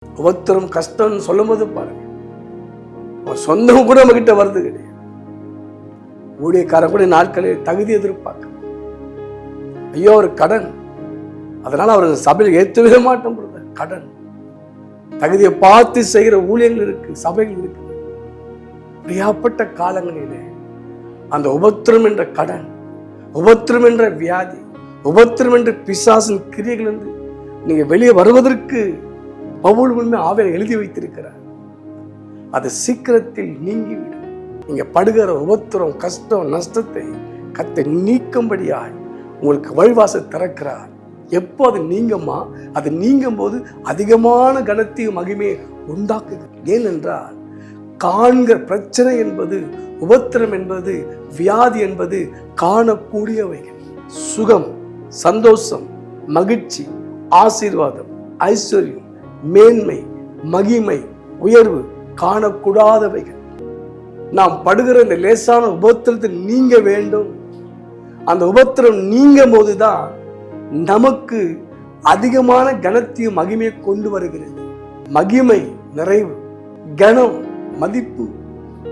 உபத்திரம் கஷ்டம்னு சொல்லும் போது பாருங்க, அவன் சொந்தம் கூட நம்ம கிட்ட வருது கிடையாது. ஊழியக்காரன் கூட நாட்களில் தகுதி எதிர்பார்க்க, ஐயோ ஒரு கடன், அதனால அவர் சபையில் ஏற்றவே மாட்டோம். கடன் தகுதியை பார்த்து செய்கிற ஊழியர்கள் இருக்கு, சபைகள் இருக்கு. அப்படியாப்பட்ட காலங்களிலே அந்த உபத்திரம் என்ற கடன், உபத்திரம் என்ற வியாதி, உபத்திரம் என்ற பிசாசின் கிரியைகள் என்று நீங்க வெளியே வருவதற்கு பவுல் உண்மை ஆவியில் எழுதி வைத்திருக்கிறார். அது சீக்கிரத்தில் நீங்கிவிடும். நீங்க படுகிற உபத்திரம், கஷ்டம், நஷ்டத்தை கத்தை நீக்கும்படியாய் உங்களுக்கு வழிவாசல் திறக்கிறார். எப்போ அது நீங்கம்மா, அது நீங்கும் போது அதிகமான கனத்தையும் மகிமையை உண்டாக்குது. ஏனென்றால் காண்கிற பிரச்சனை என்பது, உபத்திரம் என்பது, வியாதி என்பது காணக்கூடியவைகள். சுகம், சந்தோஷம், மகிழ்ச்சி, ஆசீர்வாதம், ஐஸ்வர்யம், மேன்மை, மகிமை, உயர்வு காணக்கூடாதவைகள். நாம் படுகிற இந்த லேசான உபத்திரத்தை நீங்க வேண்டும். அந்த உபத்திரம் நீங்கும் போதுதான் நமக்கு அதிகமான கனத்தையும் மகிமையை கொண்டு வருகிறது. மகிமை, நிறைவு, கனம், மதிப்பு,